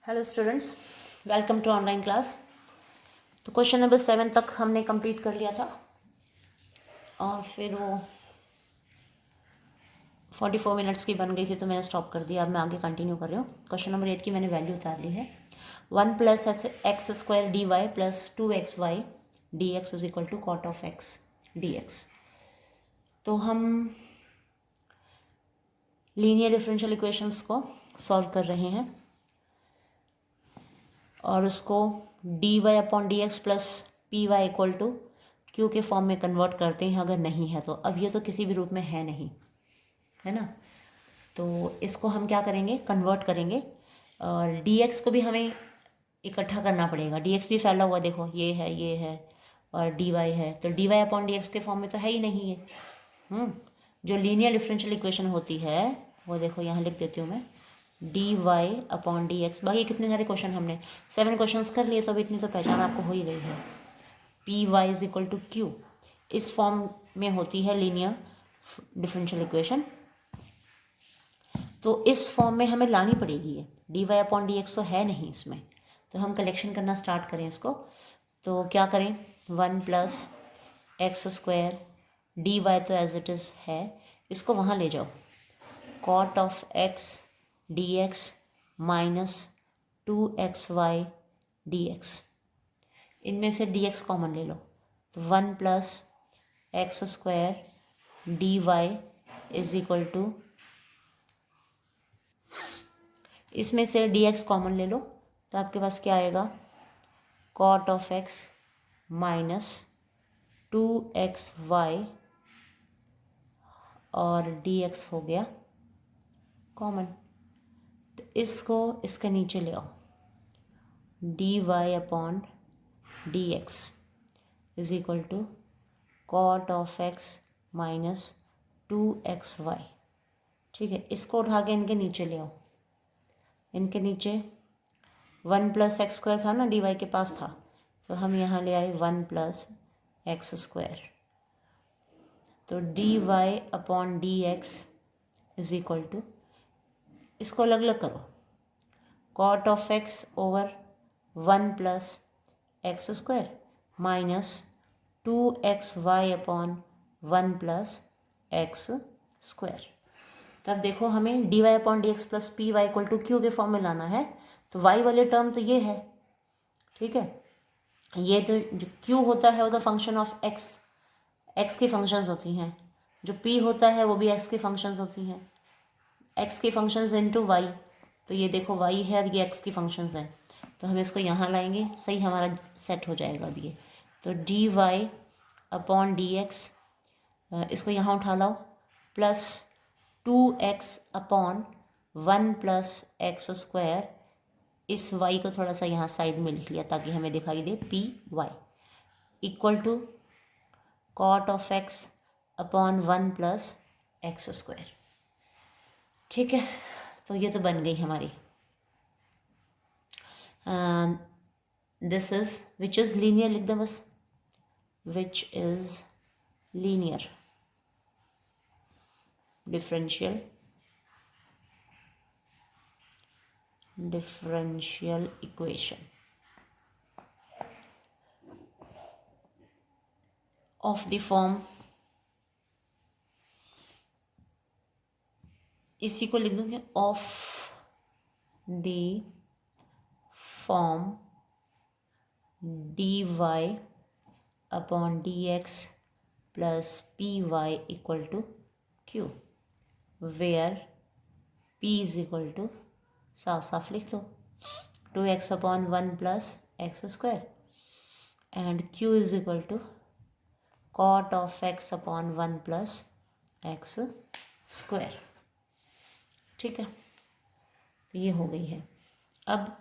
Hello students, welcome to online class. तो question number 7 तक हमने कंप्लीट कर लिया था और फिर वो 44 मिनट्स की बन गई थी तो मैंने स्टॉप कर दिया। अब मैं आगे कंटिन्यू कर रही हूँ। क्वेश्चन नंबर 8 की मैंने वैल्यू उतार ली है। 1 plus x square D Y plus 2xy D x is equal to cot of X D X. तो हम लीनियर डिफरेंशियल इक्वेशंस को सॉल्व कर रहे हैं और उसको D Y upon D x plus P Y equal to Q के form में कन्वर्ट करते हैं अगर नहीं है तो। अब ये तो किसी भी रूप में है नहीं, है ना, तो इसको हम क्या करेंगे, कन्वर्ट करेंगे। और डी एक्स को भी हमें इकट्ठा करना पड़ेगा। डी एक्स भी फैला हुआ, देखो ये है और डी वाई है, तो D Y upon D X के फॉर्म में तो है ही नहीं है। जो लीनियर डिफरेंशियल इक्वेशन होती है वो देखो यहाँ लिख देती हूँ मैं, D Y upon D X. बाकी कितने सारे क्वेश्चन हमने 7 क्वेश्चन कर लिए तो अभी इतनी तो पहचान आपको हो ही गई है। P Y is equal to Q इस फॉर्म में होती है लीनियर डिफरेंशियल इक्वेशन। तो इस फॉर्म में हमें लानी पड़ेगी ये। D Y upon D X तो है नहीं इसमें, तो हम कलेक्शन करना स्टार्ट करें इसको। तो क्या करें, 1 plus x square D Y तो एज इट इज़ है, इसको वहाँ ले जाओ। Cot of X D X minus 2xy D X, इनमें से डी एक्स कॉमन ले लो तो 1 plus x square D Y is equal to, इसमें से डी एक्स कॉमन ले लो तो आपके पास क्या आएगा, cot of X minus 2xy और डी एक्स हो गया कॉमन। तो इसको इसके नीचे ले आओ, D Y upon D x is equal to cot of X minus 2xy। ठीक है, इसको उठा के इनके नीचे ले आओ। इनके नीचे 1 प्लस एक्स स्क्वायर था ना, डी वाई के पास था, तो हम यहाँ ले आए 1 प्लस एक्स स्क्वायर। तो D Y upon D x is equal to, इसको अलग अलग करो, cot of x over 1 plus x square minus 2xy upon 1 plus x square. तब देखो हमें d Y upon D x plus P Y equal to Q के form में लाना है। तो वाई वाले टर्म तो ये है, ठीक है, ये तो जो क्यू होता है वो तो फंक्शन ऑफ एक्स, एक्स की फंक्शंस होती हैं। जो पी होता है वो भी एक्स की फंक्शंस होती हैं, एक्स की फंक्शंस इनटू वाई। तो ये देखो वाई है और ये एक्स की फंक्शंस हैं, तो हम इसको यहाँ लाएंगे, सही हमारा सेट हो जाएगा अब ये। तो D Y upon D x, इसको यहाँ उठा लाओ, plus 2x upon 1 plus x square, इस y को थोड़ा सा यहाँ साइड में लिख लिया ताकि हमें दिखाई दे, p Y equal to cot of x upon 1 plus x square. ठीक है, तो ये तो बन गई हमारी। This is which is linear, लिख दो बस, which is linear differential equation of the form, इसी को लिख दूंगे, of the form d Y upon D x plus P Y equal to q, where p is equal to, साफ साफ लिख दो, 2x upon 1 plus x square and q is equal to cot of x upon 1 plus x square. ठीक है, तो ये हो गई है। अब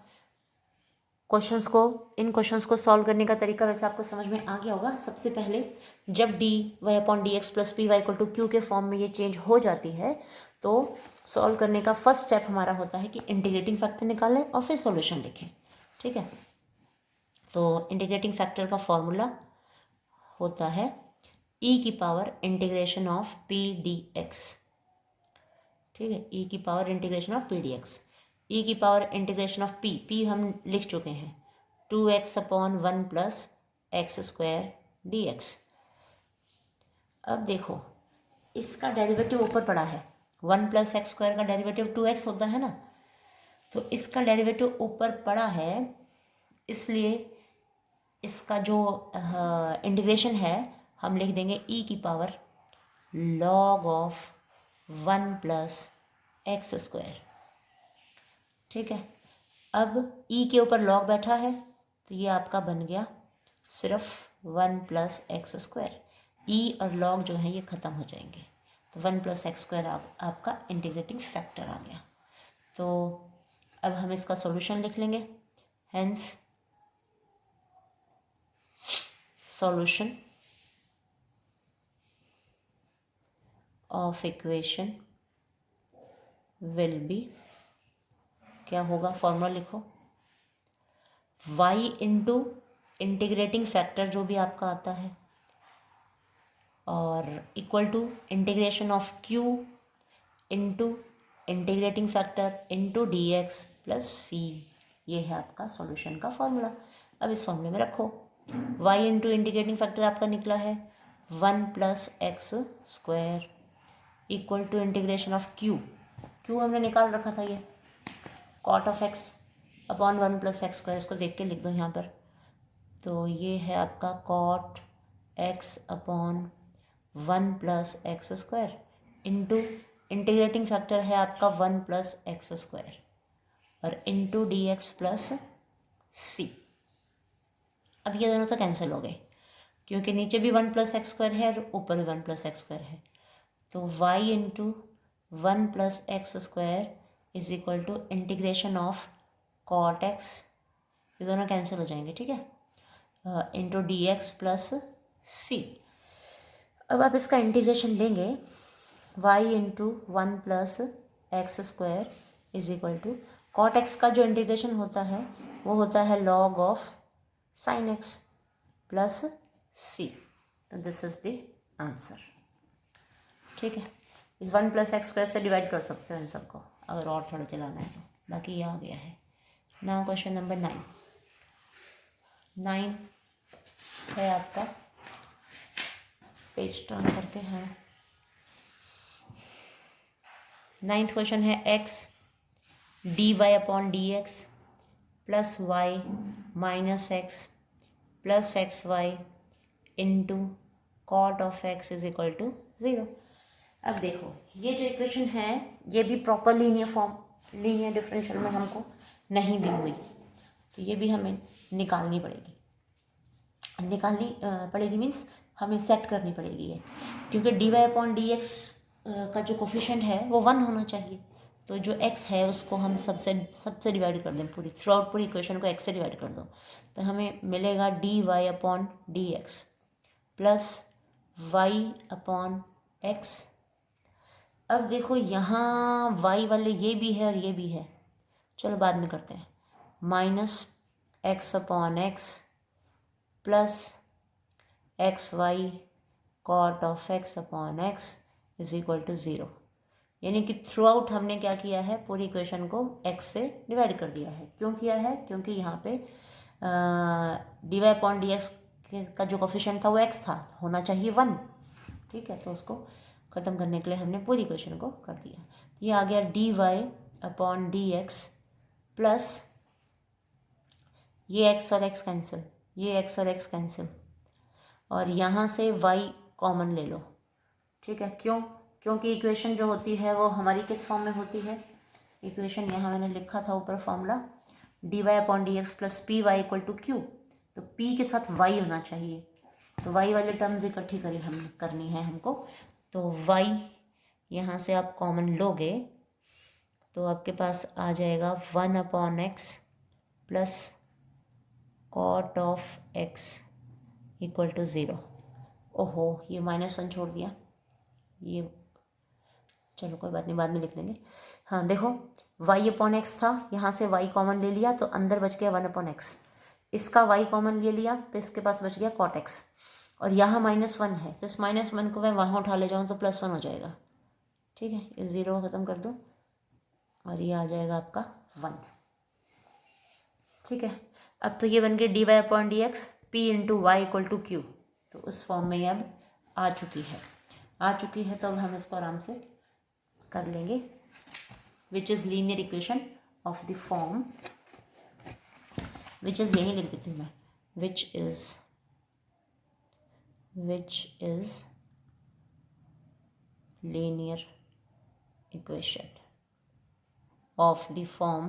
क्वेश्चंस को, इन क्वेश्चंस को सॉल्व करने का तरीका वैसे आपको समझ में आ गया होगा। सबसे पहले जब d Y upon D x plus P Y equal to Q के फॉर्म में ये चेंज हो जाती है तो सॉल्व करने का फर्स्ट स्टेप हमारा होता है कि इंटीग्रेटिंग फैक्टर निकालें और फिर सॉल्यूशन लिखें। ठीक है, तो इंटीग्रेटिंग फैक्टर का फॉर्मूला होता है ई की power integration of p d x. ठीक है, ई की power integration of p d x. E की पावर इंटीग्रेशन ऑफ पी हम लिख चुके हैं 2x upon 1 plus x square d x. अब देखो इसका डेरिवेटिव ऊपर पड़ा है, 1 प्लस एक्स स्क्वायर का डेरिवेटिव 2x होता है ना, तो इसका डेरिवेटिव ऊपर पड़ा है, इसलिए इसका जो इंटीग्रेशन है हम लिख देंगे ई की power log of 1 plus x square. ठीक है, अब ई के ऊपर लॉग बैठा है तो ये आपका बन गया सिर्फ 1 प्लस एक्स स्क्वायर। ई और लॉग जो है ये ख़त्म हो जाएंगे, तो 1 प्लस एक्स स्क्वायर आपका इंटीग्रेटिंग फैक्टर आ गया। तो अब हम इसका सॉल्यूशन लिख लेंगे, hence solution of equation will B, क्या होगा, फॉर्मूला लिखो, y इंटू इंटीग्रेटिंग फैक्टर जो भी आपका आता है और equal to integration of q into integrating factor into d x plus c. ये है आपका सॉल्यूशन का फॉर्मूला। अब इस फॉर्मूले में रखो, y इंटू इंटीग्रेटिंग फैक्टर आपका निकला है 1 plus x square equal to integration of q हमने निकाल रखा था, ये cot of x upon 1 plus x square, इसको देख के लिख दो यहाँ पर। तो ये है आपका cot x upon 1 plus x square into integrating factor है आपका 1 प्लस एक्स स्क्वायर और into d x plus c. अब ये दोनों तो कैंसिल हो गए क्योंकि नीचे भी 1 प्लस एक्स स्क्वायर है और ऊपर भी 1 प्लस एक्स स्क्वायर है, तो y into 1 plus x square is equal to integration of cot x, ये दोनों कैंसिल हो जाएंगे, ठीक है, into d x plus c. अब आप इसका इंटीग्रेशन लेंगे, y into 1 plus x square is equal to cot x का जो इंटीग्रेशन होता है वो होता है log of sine x plus c. तो दिस इज द आंसर। ठीक है, इस 1 प्लस एक्स स्क्वायर से डिवाइड कर सकते हो इन सबको अगर और थोड़ा चलाना है तो, बाकी ये आ गया है। नाउ क्वेश्चन नंबर 9 है आपका, पेज टर्न करके हैं। 9th क्वेश्चन है x d Y upon D x plus y minus x plus x y into cot of x is equal to 0। अब देखो ये जो इक्वेशन है ये भी प्रॉपर लीनियर डिफरेंशियल में हमको नहीं दी हुई, तो ये भी हमें निकालनी पड़ेगी मीन्स हमें सेट करनी पड़ेगी ये, क्योंकि d Y upon D x का जो कोफिशिएंट है वो 1 होना चाहिए। तो जो x है उसको हम सबसे डिवाइड कर दें, पूरी इक्वेशन को x से डिवाइड कर दो, तो हमें मिलेगा d Y upon D x plus y upon x. अब देखो यहाँ y वाले ये भी है और ये भी है, चलो बाद में करते हैं, minus x upon x plus x y cot of x upon x is equal to 0। यानी कि थ्रू आउट हमने क्या किया है, पूरी इक्वेशन को x से डिवाइड कर दिया है। क्यों किया है, क्योंकि यहाँ पे d Y upon D x का जो कोफिशिएंट था वो x था, होना चाहिए 1, ठीक है, तो उसको ख़त्म करने के लिए हमने पूरी इक्वेशन को कर दिया। ये आ गया d Y upon D x plus ये x और x कैंसिल, ये x और x कैंसिल, और यहाँ से y कॉमन ले लो, ठीक है। क्योंकि इक्वेशन जो होती है वो हमारी किस फॉर्म में होती है, इक्वेशन यहाँ मैंने लिखा था ऊपर formula, d Y upon D x plus P Y equal to q, तो p के साथ y होना चाहिए, तो y वाले टर्म्स इकट्ठी करनी है हमको। तो y यहाँ से आप कॉमन लोगे तो आपके पास आ जाएगा 1 upon x plus cot of x equal to 0। ओहो, ये -1 छोड़ दिया, ये चलो कोई बात नहीं, बाद में लिख देंगे। हाँ देखो y अपॉन एक्स था, यहाँ से y कॉमन ले लिया तो अंदर बच गया 1 अपॉन एक्स, इसका y कॉमन ले लिया तो इसके पास बच गया कॉट एक्स, और यहाँ -1 है तो इस -1 को मैं वहाँ उठा ले जाऊँ तो +1 हो जाएगा, ठीक है। इस 0 को ख़त्म कर दो और ये आ जाएगा आपका 1। ठीक है, अब तो ये बन गई dy/dx p/y = q। तो उस फॉर्म में ये अब आ चुकी है। तो अब हम इसको आराम से कर लेंगे, which is linear equation of the form, which is यही लिख देती हूँ मैं, which is linear equation of the form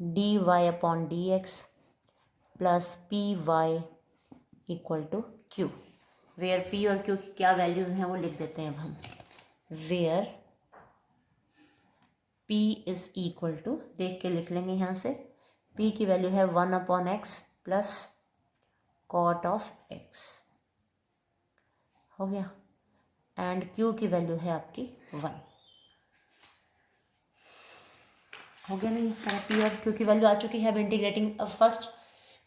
dy/dx plus py = q, where p और q की क्या वैल्यूज़ हैं वो लिख देते हैं अब हम। Where p is equal to, देख के लिख लेंगे यहाँ से, p की वैल्यू है 1/x plus cot of x, हो गया, एंड q की वैल्यू है आपकी 1। हो गया नहीं सारा, पी और क्यू की वैल्यू आ चुकी है। अब इंटीग्रेटिंग, अब फर्स्ट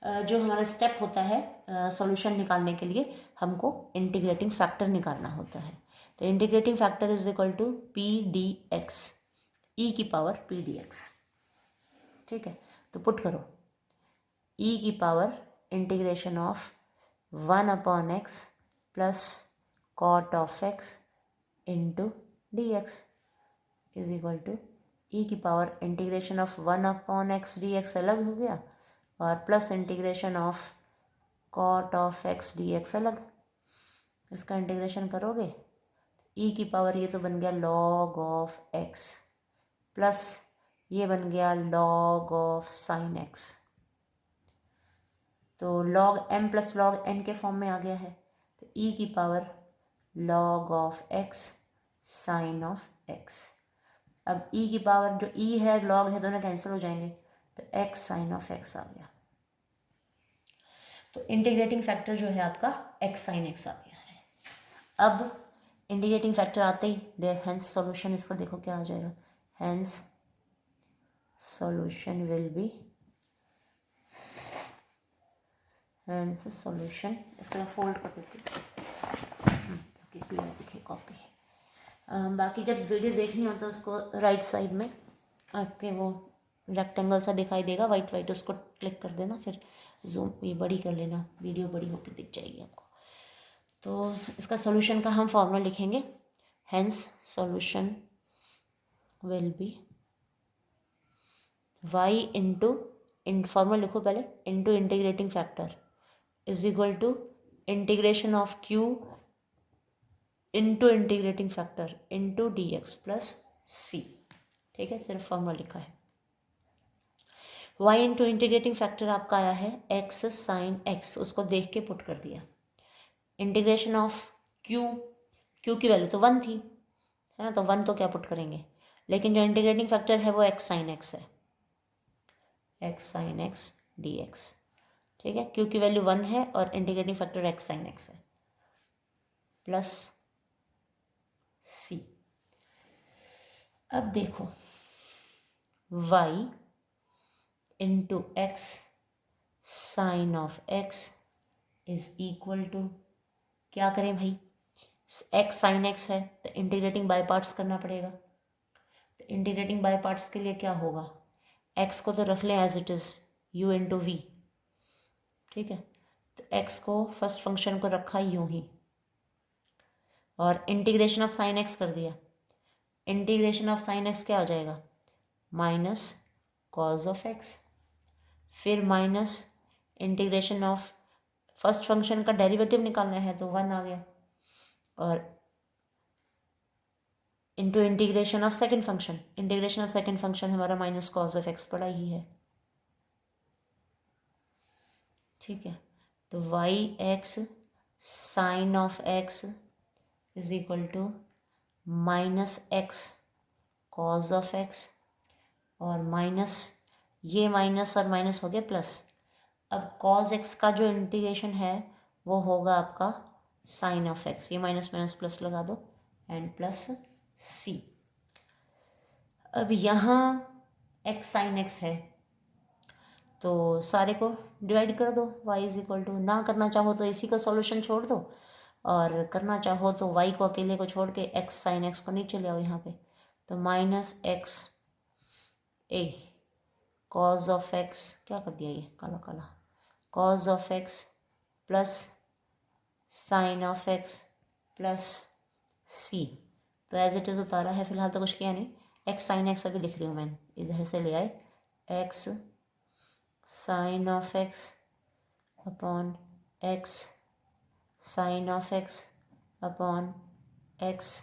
जो हमारा स्टेप होता है सॉल्यूशन निकालने के लिए, हमको इंटीग्रेटिंग फैक्टर निकालना होता है। तो integrating factor is equal to p d x, e की पावर पी डी एक्स। ठीक है, तो पुट करो, ई की power integration of 1/x plus cot of x into d x is equal to e की power integration of 1/x dx अलग हो गया, और plus integration of cot of x dx अलग। इसका इंटीग्रेशन करोगे, ई की पावर ये तो बन गया लॉग ऑफ x, प्लस ये बन गया लॉग ऑफ साइन x, तो log m plus log n के फॉर्म में आ गया है। तो ई की power log of x sine of x। अब e की पावर जो e है लॉग है दोनों कैंसिल हो जाएंगे, तो x साइन ऑफ x आ गया। तो इंटीग्रेटिंग फैक्टर जो है आपका x साइन x आ गया है। अब इंटीग्रेटिंग फैक्टर आते ही देयर हेंस सॉल्यूशन, इसका देखो क्या आ जाएगा, hence solution will B, hence solution, इसको मैं फोल्ड कर देती हूँ ताकि क्लियर दिखे कॉपी। बाकी जब वीडियो देखनी हो तो उसको राइट साइड में आपके वो रेक्टेंगल सा दिखाई देगा वाइट वाइट, उसको क्लिक कर देना, फिर जूम ये बड़ी कर लेना, वीडियो बड़ी होकर दिख जाएगी आपको। तो इसका सॉल्यूशन का हम फॉर्मूला लिखेंगे, hence solution will be y into, formula लिखो पहले, into integrating factor is equal to integration of q into integrating factor into d x plus c. ठीक है, सिर्फ फॉर्मूला लिखा है। y इंटू इंटीग्रेटिंग फैक्टर आपका आया है x साइन x, उसको देख के पुट कर दिया। इंटीग्रेशन ऑफ q की वैल्यू तो 1 थी, है ना, तो 1 तो क्या पुट करेंगे, लेकिन जो इंटीग्रेटिंग फैक्टर है वो x साइन x है, x साइन x dx। ठीक है, q की वैल्यू 1 है और integrating factor x sine x है, प्लस सी। अब देखो y into x sine of x is equal to, क्या करें भाई, x साइन x है तो इंटीग्रेटिंग बाय पार्ट्स करना पड़ेगा। तो इंटीग्रेटिंग बाय पार्ट्स के लिए क्या होगा, x को तो रख लें as it is u into v. ठीक है, तो x को फर्स्ट फंक्शन को रखा यूँ ही, और इंटीग्रेशन ऑफ साइन x कर दिया। इंटीग्रेशन ऑफ साइन x क्या आ जाएगा, माइनस कॉज ऑफ x, फिर minus integration of first function का डेरिवेटिव निकालना है तो 1 आ गया, और into integration of second function, integration of second function हमारा माइनस कॉज ऑफ x पड़ा ही है। ठीक है, तो y x sine of x is equal to minus x cos of x, और माइनस ये माइनस और माइनस हो गया प्लस। अब कॉज x का जो इंटीग्रेशन है वो होगा आपका साइन ऑफ x, ये माइनस माइनस प्लस लगा दो, एंड प्लस c। अब यहाँ x साइन x है तो सारे को डिवाइड कर दो, y इज इक्वल टू, ना करना चाहो तो इसी का सॉल्यूशन छोड़ दो, और करना चाहो तो y को अकेले को छोड़ के x साइन x को नीचे ले आओ यहाँ पे, तो minus x a cos of x, क्या कर दिया ये काला काला, cos of x plus sine of x plus c. तो एज इट इज़ उतारा है, फिलहाल तो कुछ किया नहीं। एक्स साइन एक्स अभी लिख रही हूँ मैं, इधर से ले आए, x sine of x upon x sine of x upon x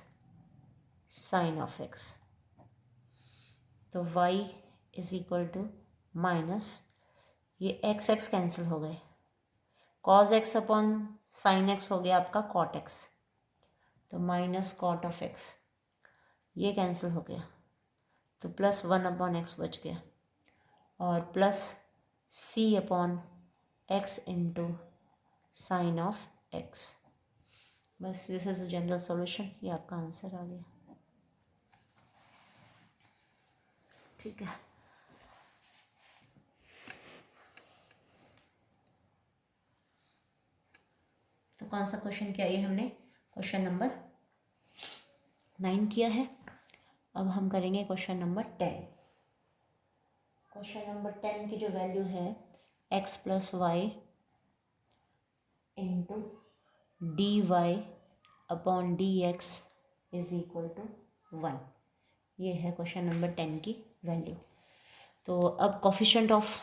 sine of x. तो y is equal to minus, ये एक्स एक्स कैंसिल हो गए, cos x upon sine x हो गया आपका कॉट एक्स, तो माइनस कॉट ऑफ एक्स, ये cancel हो गया, तो प्लस 1 अपॉन एक्स बच गया, और plus c upon x into sine of x. बस दिस इज जनरल सॉल्यूशन, ये आपका आंसर आ गया। ठीक है, तो कौन सा क्वेश्चन किया, ये हमने क्वेश्चन नंबर 9 किया है। अब हम करेंगे क्वेश्चन नंबर 10। क्वेश्चन नंबर 10 की जो वैल्यू है x plus y into d Y upon D x is equal to 1। ये है क्वेश्चन नंबर 10 की वैल्यू। तो अब coefficient of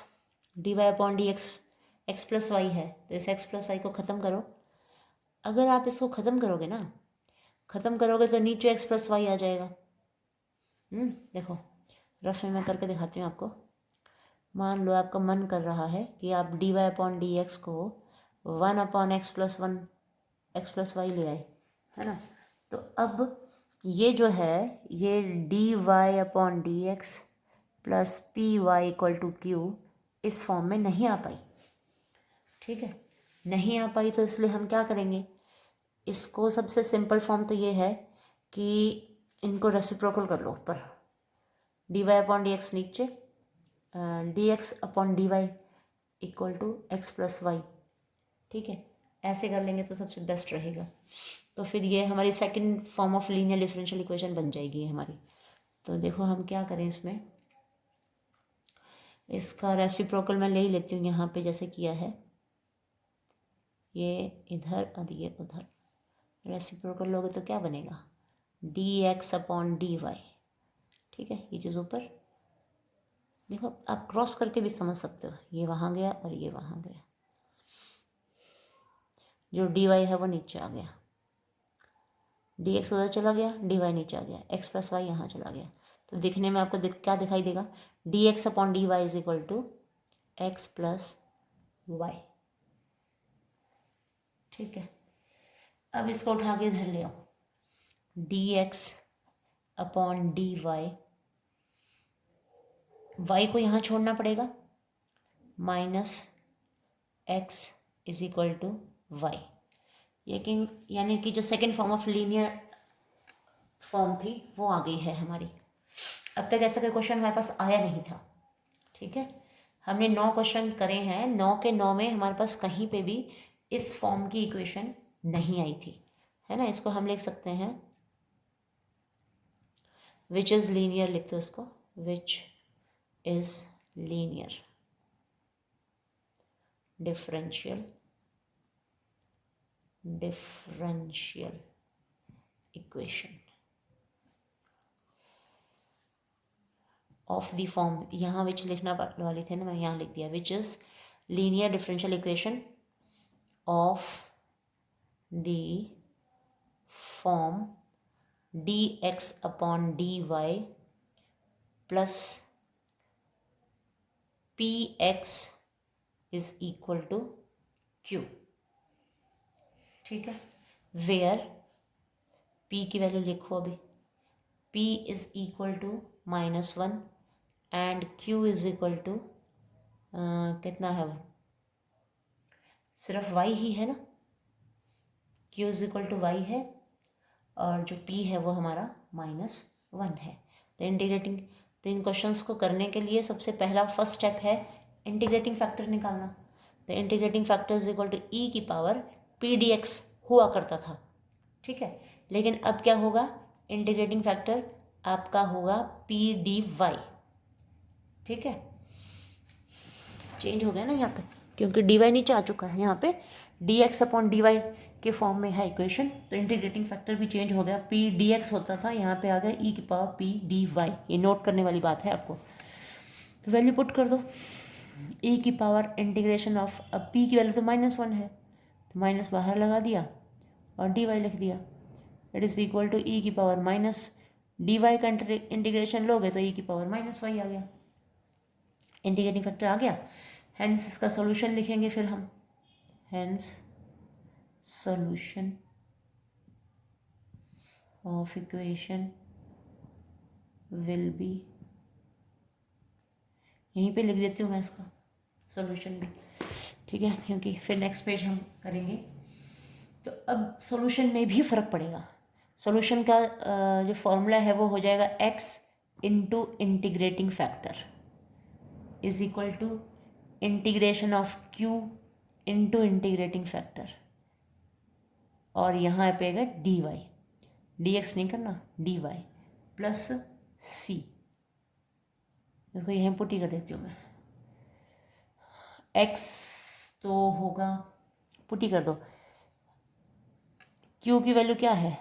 d Y upon D x x plus y है, तो इस एक्स प्लस वाई को ख़त्म करो। अगर आप इसको ख़त्म करोगे ना, ख़त्म करोगे तो नीचे एक्स प्लस वाई आ जाएगा। देखो रफ में मैं करके दिखाती हूँ आपको। मान लो आपका मन कर रहा है कि आप d Y upon D x को 1 अपॉन एक्स प्लस वाई ले आए, है ना। तो अब ये जो है, ये D Y upon D x plus P Y equal to Q इस फॉर्म में नहीं आ पाई। ठीक है, नहीं आ पाई, तो इसलिए हम क्या करेंगे, इसको सबसे सिंपल फॉर्म तो ये है कि इनको रेसिप्रोकल कर लो ऊपर, d Y upon D x नीचे, d x upon d y equal to x plus y. ठीक है, ऐसे कर लेंगे तो सबसे बेस्ट रहेगा। तो फिर ये हमारी second form of linear differential equation बन जाएगी हमारी। तो देखो हम क्या करें, इसमें इसका रेसिप्रोकल मैं ले ही लेती हूँ यहाँ पे, जैसे किया है, ये इधर और ये उधर। रेसिप्रोकल लोगे तो क्या बनेगा, d x upon d y. ठीक है, ये चीज़ ऊपर, देखो आप क्रॉस करके भी समझ सकते हो, ये वहाँ गया और ये वहाँ गया, जो डी वाई है वो नीचे आ गया, डी एक्स उधर चला गया, डी वाई नीचे आ गया, एक्स प्लस वाई यहाँ चला गया। तो दिखने में आपको क्या दिखाई देगा, d x upon d Y is equal to x plus y. ठीक है, अब इसको उठा के इधर ले आओ, d x upon d y, y को यहाँ छोड़ना पड़ेगा, minus x is equal to y. लेकिन यानी कि जो second form of linear form थी वो आ गई है हमारी। अब तक ऐसा कोई क्वेश्चन हमारे पास आया नहीं था। ठीक है, हमने 9 क्वेश्चन करे हैं, 9 के 9 में हमारे पास कहीं पे भी इस फॉर्म की इक्वेशन नहीं आई थी, है ना। इसको हम लिख सकते हैं विच इज़ लीनियर, लिख दो इसको, विच is linear differential equation of the form. यहाँ विच लिखना वाली थे ना, मैं यहाँ लिख दिया, which is linear differential equation of the form d x upon d Y plus p x is equal to q. ठीक है, वेयर पी की वैल्यू लिखो अभी, p is equal to -1 and q is equal to कितना है वो, सिर्फ y ही है ना, q is equal to y है, और जो p है वो हमारा -1 है। तो इंटीग्रेटिंग, तो इन क्वेश्चंस को करने के लिए सबसे पहला फर्स्ट स्टेप है इंटीग्रेटिंग फैक्टर निकालना। तो integrating factor is equal to e की पावर p dx हुआ करता था। ठीक है, लेकिन अब क्या होगा, इंटीग्रेटिंग फैक्टर आपका होगा पी डी वाई। ठीक है, चेंज हो गया ना यहाँ पे, क्योंकि डी वाई नीचे आ चुका है, यहाँ पे d x upon d y के फॉर्म में है इक्वेशन, तो इंटीग्रेटिंग फैक्टर भी चेंज हो गया, पी डी एक्स होता था, यहाँ पे आ गया ई की पावर पी डी वाई। ये नोट करने वाली बात है आपको। तो वैल्यू पुट कर दो, ई की पावर इंटीग्रेशन ऑफ, अब पी की वैल्यू तो -1 है, तो माइनस बाहर लगा दिया और डी वाई लिख दिया, it is equal to e की पावर माइनस डी वाई का इंटीग्रेशन लोगे तो ई की पावर -y आ गया, इंटीग्रेटिंग फैक्टर आ गया। हेंस इसका सॉल्यूशन लिखेंगे फिर हम, hence solution of equation will B, यहीं पे लिख देती हूँ मैं इसका सॉल्यूशन भी, ठीक है, क्योंकि फिर नेक्स्ट पेज हम करेंगे। तो अब सॉल्यूशन में भी फ़र्क पड़ेगा। सॉल्यूशन का जो फॉर्मूला है वो हो जाएगा x into integrating factor is equal to integration of q into integrating factor, और यहाँ पे आएगा डी वाई, डी एक्स नहीं करना, डी वाई प्लस सी, इसको यहीं पुट ही कर देती हूँ मैं, x तो होगा, पुट ही कर दो, q की वैल्यू क्या है,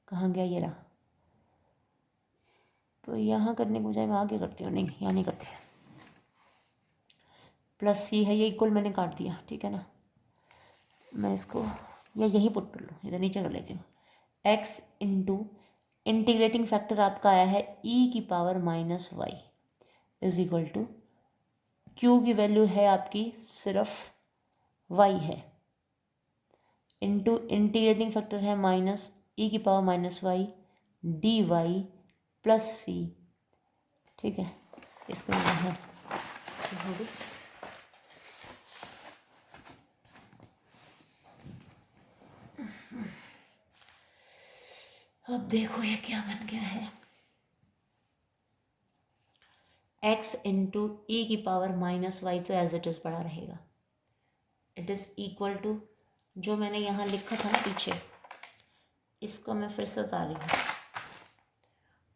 कहाँ गया ये रहा, तो यहाँ करने के बजाय मैं आगे करती हूँ, नहीं यहाँ नहीं करती, प्लस सी है, ये इक्वल मैंने काट दिया, ठीक है ना, मैं इसको या यही पुट कर लूँ, इधर नीचे कर लेती हूँ, x इंटू इंटीग्रेटिंग फैक्टर आपका आया है e की power -y is equal to, q की वैल्यू है आपकी सिर्फ y है, इंटू इंटीग्रेटिंग फैक्टर है -e की power -y d Y plus c, ठीक है, इसको यहाँ अब देखो ये क्या बन गया है, x इंटू ई की पावर -y तो एज इट इज़ पड़ा रहेगा, इट इज़ इक्वल टू, जो मैंने यहाँ लिखा था ना पीछे, इसको मैं फिर से बता रही हूँ,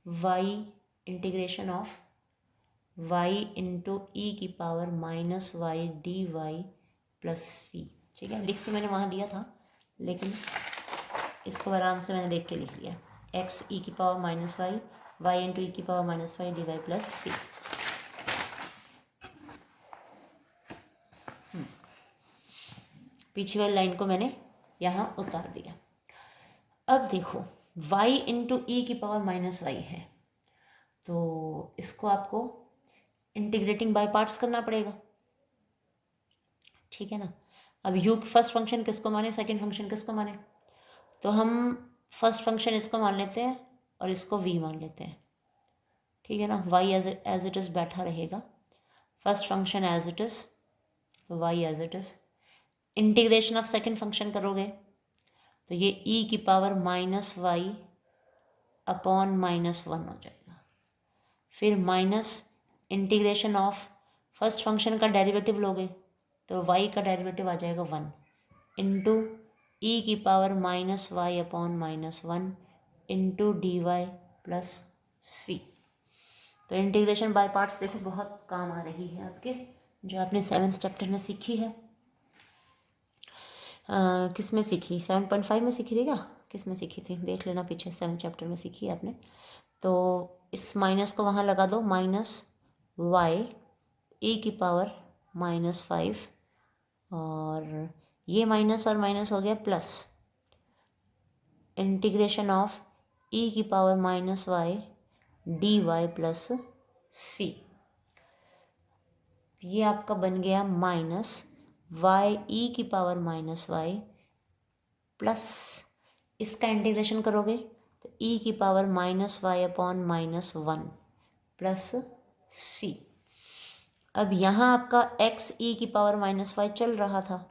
y integration of y into e की power -y d Y plus c, ठीक है, लिख तो मैंने वहाँ दिया था, लेकिन इसको आराम से मैंने देख के लिख लिया, x ई की power -y, y into e की power -y d Y plus c. पीछे वाली लाइन को मैंने यहाँ उतार दिया। अब देखो y इंटू ई की पावर -y है, तो इसको आपको इंटीग्रेटिंग बाय पार्ट्स करना पड़ेगा, ठीक है ना। अब u फर्स्ट फंक्शन किसको माने, सेकंड फंक्शन किसको माने, तो हम फर्स्ट फंक्शन इसको मान लेते हैं और इसको v मान लेते हैं, ठीक है ना, y एज इट इज़ बैठा रहेगा, first function as it is, तो y as it is, integration of second function करोगे तो ये e की पावर -y अपॉन -1 हो जाएगा, फिर minus integration of first function का डेरिवेटिव लोगे तो y का डेरिवेटिव आ जाएगा 1 इंटू ई की power -y upon -1 into d Y plus c. तो इंटीग्रेशन बाय पार्ट्स देखो बहुत काम आ रही है आपके, जो आपने 7th चैप्टर में सीखी है, किस में सीखी, 7.5 में सीखी थी क्या, किस में सीखी थी, देख लेना पीछे, 7th चैप्टर में सीखी है आपने। तो इस माइनस को वहाँ लगा दो, -y ई की पावर -5, और ये माइनस और माइनस हो गया प्लस, इंटीग्रेशन ऑफ ई की power -y d Y plus c, ये आपका बन गया -y ई की पावर -y प्लस, इसका इंटीग्रेशन करोगे तो ई की power -y upon -1 plus c. अब यहाँ आपका x ई की पावर -y चल रहा था,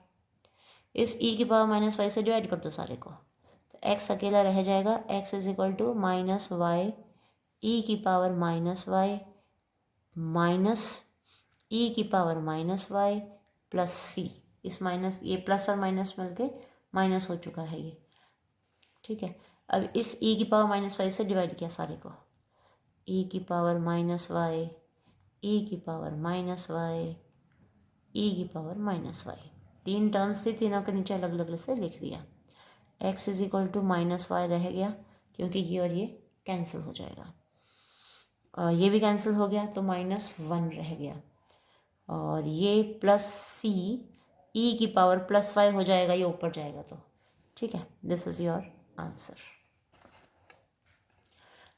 इस ई की पावर -y से डिवाइड कर दो सारे को, तो x अकेला रह जाएगा, x is equal to -y e की पावर -y माइनस ई की पावर -y प्लस सी, इस माइनस, ये प्लस और माइनस मिलके माइनस हो चुका है ये, ठीक है। अब इस ई की पावर -y से डिवाइड किया सारे को, ई की पावर माइनस वाई, ई की पावर माइनस वाई, ई की पावर माइनस वाई। 3 टर्म्स थी, तीनों के नीचे अलग अलग से लिख दिया। X is equal to minus y रह गया क्योंकि ये और ये कैंसिल हो जाएगा, और ये भी कैंसिल हो गया तो -1 रह गया, और ये प्लस सी ई की पावर प्लस वाई हो जाएगा, ये ऊपर जाएगा तो ठीक है। This is your answer.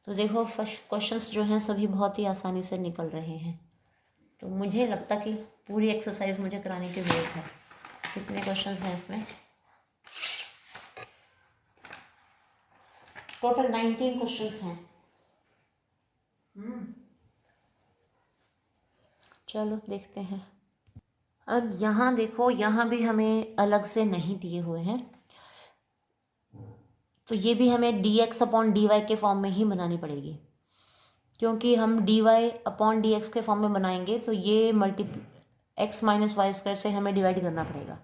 तो देखो फर्स्ट क्वेश्चंस जो हैं सभी बहुत ही आसानी से निकल रहे हैं, तो मुझे लगता कि पूरी एक्सरसाइज मुझे कराने की ज़रूरत है। कितने क्वेश्चंस हैं इसमें? टोटल 19 क्वेश्चंस हैं। चलो देखते हैं। अब यहाँ देखो, यहाँ भी हमें अलग से नहीं दिए हुए हैं, तो ये भी हमें dx अपॉन dy के फॉर्म में ही बनानी पड़ेगी, क्योंकि हम dy अपॉन dx के फॉर्म में बनाएंगे तो ये x माइनस वाई स्क्वायर से हमें डिवाइड करना पड़ेगा।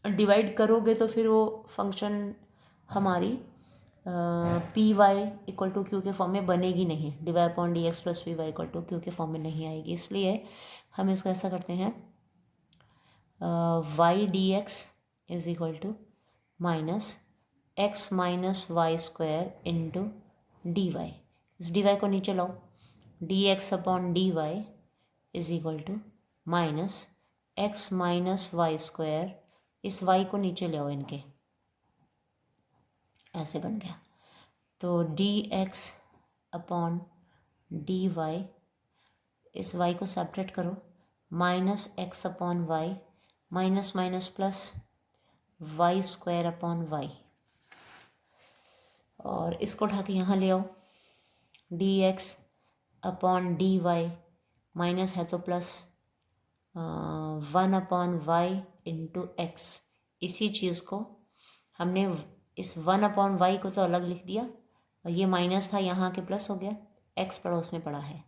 डिवाइड करोगे तो फिर वो फंक्शन हमारी p Y equal to Q के फॉर्म में बनेगी नहीं, dy upon D x plus P Y equal to Q के फॉर्म में नहीं आएगी। इसलिए हम इसको ऐसा करते हैं, y d x is equal to minus x minus y square into d y. इस डी वाई को नीचे लाओ, d x upon d Y is equal to minus x minus y square, इस वाई को नीचे ले आओ, इनके ऐसे बन गया। तो d x upon d y, इस वाई को सेपरेट करो, minus x upon y, minus minus plus y square upon y, और इसको उठा के यहाँ ले आओ, d x upon d y, minus है तो plus 1 upon y into x. इसी चीज़ को हमने इस 1 अपॉन वाई को तो अलग लिख दिया, और ये माइनस था यहाँ के प्लस हो गया, एक्स पड़ोस में पड़ा है।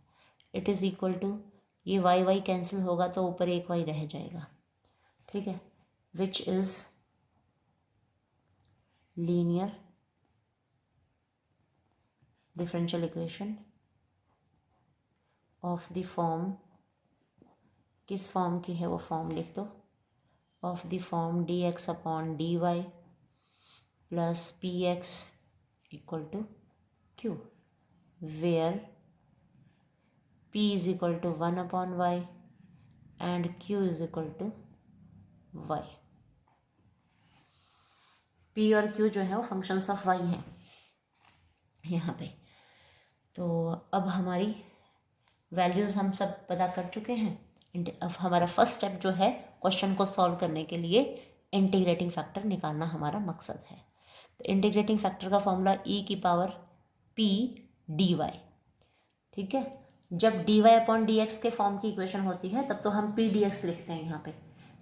इट इज़ इक्वल टू, ये वाई वाई कैंसिल होगा तो ऊपर एक वाई रह जाएगा, ठीक है, which is linear differential equation of the form, किस फॉर्म की है वो फॉर्म लिख दो, of the form d x upon d Y plus p x equal to q, where p is equal to 1 upon y and q is equal to y। p और q जो है वो functions of y हैं यहाँ पे। तो अब हमारी वैल्यूज़ हम सब पता कर चुके हैं। अब हमारा फर्स्ट स्टेप जो है क्वेश्चन को सॉल्व करने के लिए इंटीग्रेटिंग फैक्टर निकालना हमारा मकसद है। तो इंटीग्रेटिंग फैक्टर का फॉर्मूला e की पावर p dy, ठीक है। जब dy अपॉन डी एक्स के फॉर्म की इक्वेशन होती है तब तो हम p dx लिखते हैं यहाँ पे,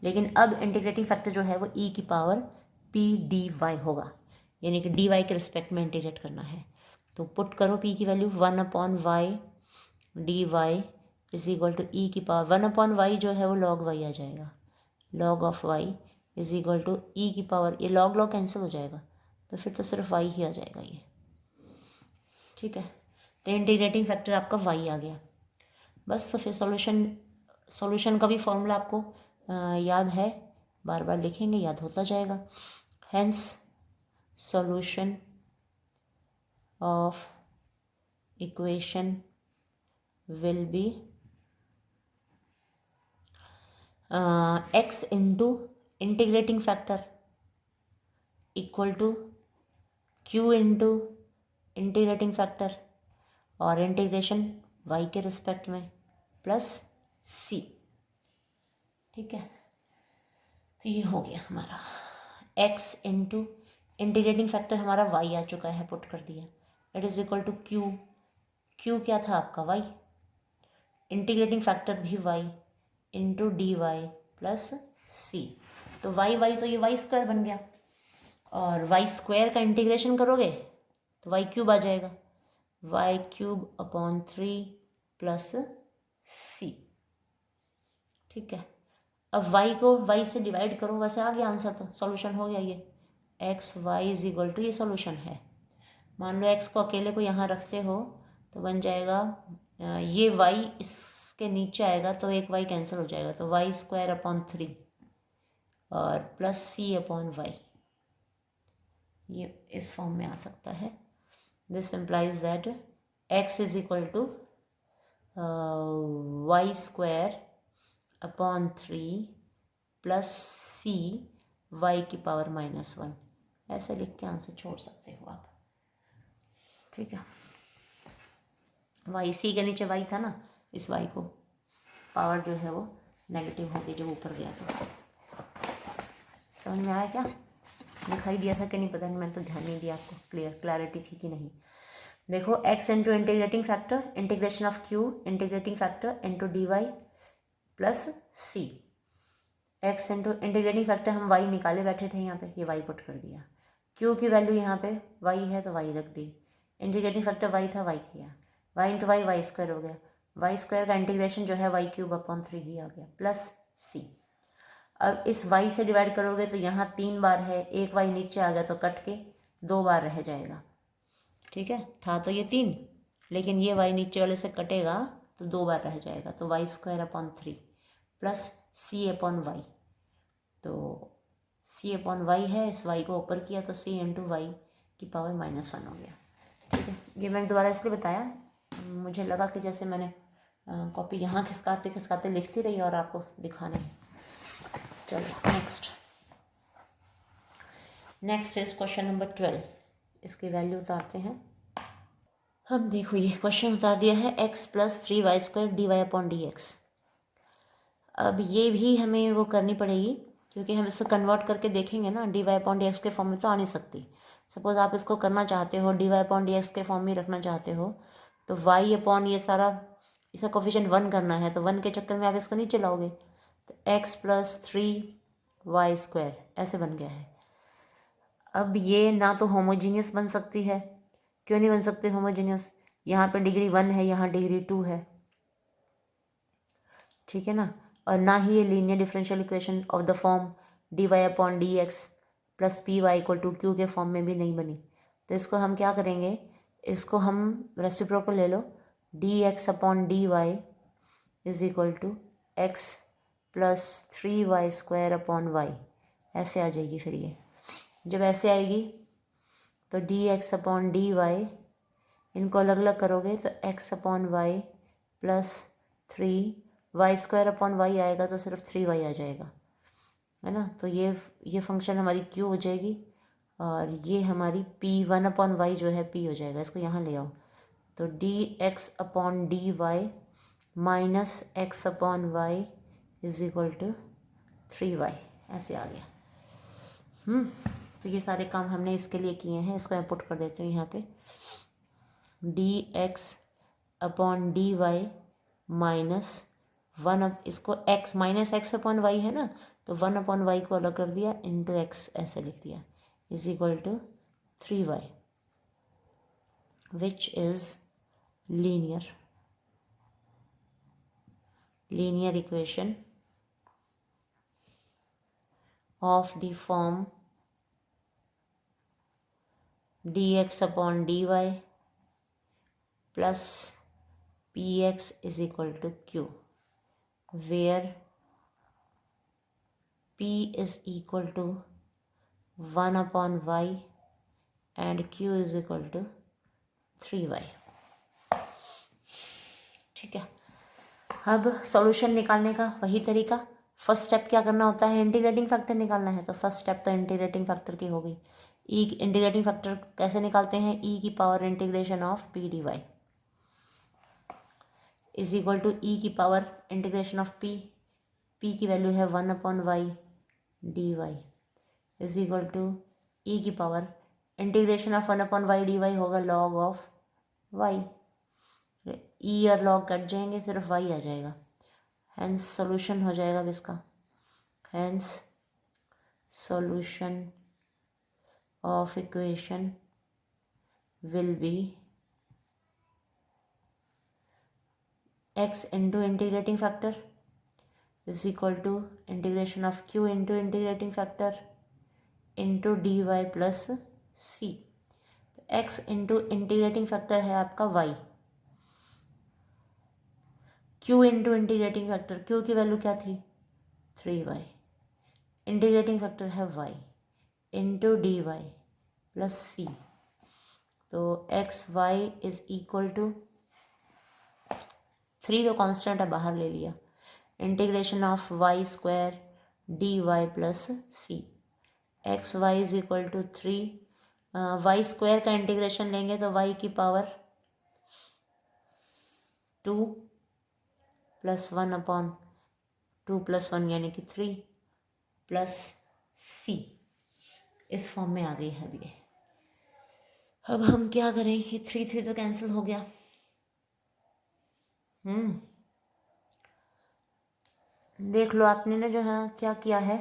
लेकिन अब इंटीग्रेटिंग फैक्टर जो है वो e की पावर p dy होगा, यानी कि dy के रिस्पेक्ट में इंटीग्रेट करना है। तो पुट करो p की value 1 upon y d Y is equal to e की पावर 1 अपॉन वाई जो है वो लॉग वाई आ जाएगा, log of y is equal to e की पावर, ये लॉग लॉग कैंसिल हो जाएगा तो फिर तो सिर्फ वाई ही आ जाएगा ये, ठीक है। तो इंटीग्रेटिंग फैक्टर आपका वाई आ गया बस। तो फिर सॉल्यूशन का भी फॉर्मूला आपको याद है, बार बार लिखेंगे याद होता जाएगा। Hence solution of equation will be x into integrating factor equal to q into integrating factor और इंटीग्रेशन y के रिस्पेक्ट में प्लस c, ठीक है। तो ये हो गया हमारा x इंटू इंटीग्रेटिंग फैक्टर हमारा y आ चुका है, पुट कर दिया, it is equal to q क्या था आपका y, इंटीग्रेटिंग फैक्टर भी y into d Y plus c. तो y तो ये वाई स्क्वायर बन गया, और वाई स्क्वायर का इंटीग्रेशन करोगे तो वाई क्यूब आ जाएगा, Y cube upon 3 plus c, ठीक है। अब y को y से डिवाइड करो, वैसे आ गया आंसर, तो सॉल्यूशन हो गया ये x y is equal to, ये सॉल्यूशन है। मान लो x को अकेले को यहाँ रखते हो तो बन जाएगा ये y इसके नीचे आएगा तो एक y कैंसिल हो जाएगा, तो y² अपॉन 3 और प्लस c अपॉन वाई, ये इस फॉर्म में आ सकता है. This implies that x is equal to y² upon 3 plus c y⁻⁻1. ऐसे लिख के आंसर छोड़ सकते हो आप. ठीक है, y c के नीचे y था ना, इस y को पावर जो है वो नेगेटिव हो गई जब ऊपर गया. तो समझ में आया क्या? दिखाई दिया था कि नहीं पता नहीं, मैंने तो ध्यान नहीं दिया. आपको क्लैरिटी थी कि नहीं? देखो x into integrating factor, integration of q integrating factor into dy plus c. x into integrating factor हम y निकाले बैठे थे, यहाँ पे ये y पुट कर दिया. q की वैल्यू यहाँ पे y है तो y रख दी. इंटीग्रेटिंग फैक्टर y था, y किया. y इंटू वाई y² हो गया. y² का इंटीग्रेशन जो है y³ अपॉन 3 ही आ गया प्लस c. अब इस y से डिवाइड करोगे तो यहाँ 3 बार है, एक y नीचे आ गया तो कट के 2 बार रह जाएगा. ठीक है, था तो ये 3, लेकिन ये y नीचे वाले से कटेगा तो 2 बार रह जाएगा. तो y² upon 3 plus c upon y. तो c अपॉन वाई है, इस y को ऊपर किया तो c इंटू y⁻⁻1 हो गया. ठीक है, ये मैंने दोबारा इसलिए बताया, मुझे लगा कि जैसे मैंने कॉपी यहाँ खिसकाते खिसकाते लिखती रही और आपको दिखाना है. चलो नेक्स्ट इज क्वेश्चन नंबर 12. इसकी वैल्यू उतारते हैं हम. देखो ये क्वेश्चन उतार दिया है x प्लस 3y² dy/dx. अब ये भी हमें वो करनी पड़ेगी क्योंकि हम इसको कन्वर्ट करके देखेंगे ना. dy/dx के फॉर्म में तो आ नहीं सकती. सपोज आप इसको करना चाहते हो, dy/dx के फॉर्म में रखना चाहते हो, तो y अपॉन ये सारा इसका कोफिशिएंट 1 करना है, तो 1 के चक्कर में आप इसको नीचे लाओगे तो x प्लस 3y² ऐसे बन गया है. अब ये ना तो होमोजीनियस बन सकती है. क्यों नहीं बन सकती होमोजीनियस? यहाँ पे डिग्री 1 है, यहाँ डिग्री 2 है. ठीक है ना. और ना ही ये linear differential equation of the form dy/dx plus py=q के फॉर्म में भी नहीं बनी. तो इसको हम क्या करेंगे, इसको हम रेसिप्रोकल ले लो. dx/dy is equal to x plus 3y² ऐसे आ जाएगी. फिर ये जब ऐसे आएगी तो dx/dy इनको अलग अलग करोगे तो x/y प्लस 3y² आएगा तो सिर्फ 3y आ जाएगा, है ना. तो ये फंक्शन हमारी q हो जाएगी और ये हमारी p1/y जो है p हो जाएगा. इसको यहाँ ले आओ तो dx/dy minus x/y is equal to 3y ऐसे आ गया. तो ये सारे काम हमने इसके लिए किए हैं. इसको मैं पुट कर देती हूँ यहाँ पे. dx/dy माइनस 1, इसको x माइनस x/y है ना, तो 1/y को अलग कर दिया इंटू x ऐसे लिख दिया is equal to 3y which is linear equation of the form dx/dy plus px is equal to q, where p is equal to 1/y and q is equal to 3y. ठीक है, अब solution निकालने का वही तरीका. First step क्या करना होता है, इंटीग्रेटिंग फैक्टर निकालना है. तो फर्स्ट स्टेप तो इंटीग्रेटिंग फैक्टर की हो गई. इंटीग्रेटिंग फैक्टर कैसे निकालते हैं, e⁻इंटीग्रेशन of p dy is equal to e⁻इंटीग्रेशन ऑफ p की वैल्यू है 1/y dy is equal to integration of 1/y dy होगा log ऑफ y. e और log कट जाएंगे, सिर्फ y आ जाएगा. हैंस सॉल्यूशन हो जाएगा अब इसका. Hence solution of equation will be x into integrating factor is equal to integration of q into integrating factor into dy plus c. x into integrating factor है आपका y q into integrating factor, q की value क्या थी 3y, integrating factor है y into d Y plus c. तो x y is equal to 3 तो constant है बाहर ले लिया, integration of y square D Y plus c. X y is equal to 3, y square का इंटीग्रेशन लेंगे तो वाई की पावर 2 प्लस 1 अपॉन 2 प्लस 1 यानी कि 3 प्लस सी। इस फॉर्म में आ गई है अब ये। अब हम क्या करें, ये 3 तो कैंसिल हो गया। देख लो आपने ना जो है क्या किया है,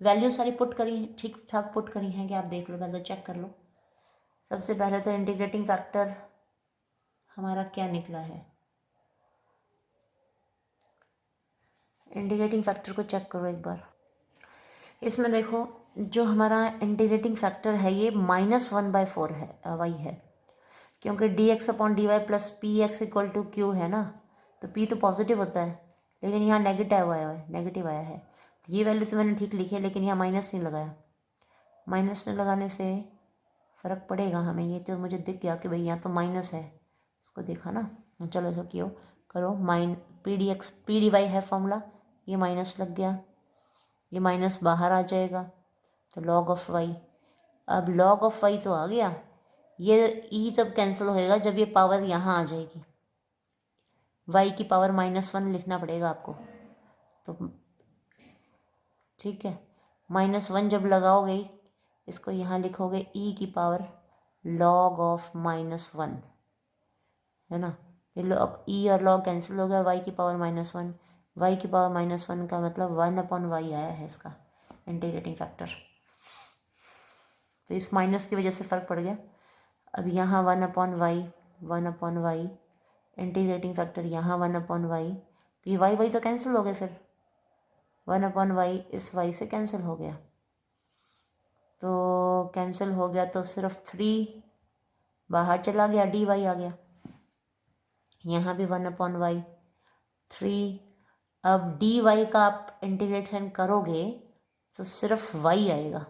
वैल्यू सारी पुट करी है, ठीक ठाक पुट करी हैं कि आप देख लो, पहले चेक कर लो। सबसे पहले तो इंटीग्रेटिंग फैक्टर हमारा क्या निकला है, इंटीग्रेटिंग फैक्टर को चेक करो एक बार। इसमें देखो जो हमारा इंटीग्रेटिंग फैक्टर है ये -1/4 है, वही है, क्योंकि dx upon dy plus p x equal to q है ना, तो p तो पॉजिटिव होता है, लेकिन यहाँ नेगेटिव आया है। तो ये वैल्यू तो मैंने ठीक लिखी है, लेकिन यहाँ माइनस नहीं लगाया। माइनस नहीं लगाने से फ़र्क पड़ेगा हमें, ये तो मुझे दिख गया कि भाई यहाँ तो माइनस है, इसको देखा ना। चलो ऐसा क्यों करो, पी डी वाई है फॉर्मूला, ये माइनस लग गया, ये माइनस बाहर आ जाएगा, तो लॉग ऑफ वाई। अब लॉग ऑफ वाई तो आ गया, ये ई तब कैंसिल होएगा जब ये पावर यहाँ आ जाएगी, वाई की पावर -1 लिखना पड़ेगा आपको। तो ठीक है, -1 जब लगाओगे इसको यहाँ लिखोगे ई की पावर लॉग ऑफ -1, है ना। ये लॉग ई और लॉग कैंसिल हो गया, वाई की पावर -1, वाई की पावर -1 का मतलब 1/y आया है इसका इंटीग्रेटिंग फैक्टर। तो इस माइनस की वजह से फ़र्क पड़ गया। अब यहाँ 1/y इंटीग्रेटिंग फैक्टर यहाँ 1/y, तो ये वाई तो कैंसिल हो गए, फिर 1/y इस y से कैंसिल हो गया, तो कैंसिल हो गया तो सिर्फ 3 बाहर चला गया, dy आ गया, यहाँ भी 1/y 3। अब dy का आप इंटीग्रेशन करोगे तो सिर्फ y आएगा,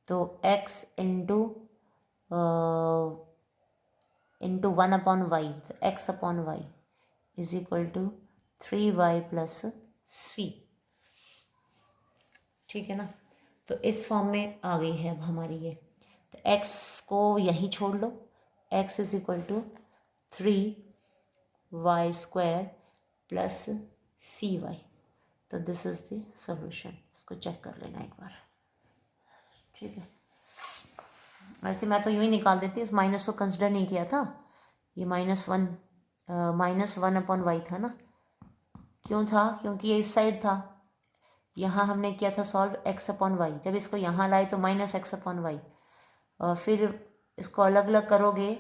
तो x इंटू 1/y, तो x/y is equal to 3y plus c. ठीक है ना, तो इस फॉर्म में आ गई है अब हमारी ये। तो x को यहीं छोड़ लो, x is equal to 3y² plus cy। तो दिस इज द सॉल्यूशन, इसको चेक कर लेना एक बार। ठीक है, वैसे मैं तो यूँ ही निकाल देती, इस माइनस को कंसिडर नहीं किया था, ये -1/y था ना। क्यों था, क्योंकि ये इस साइड था, यहाँ हमने किया था सॉल्व x/y, जब इसको यहाँ लाए तो -x/y, और फिर इसको अलग अलग करोगे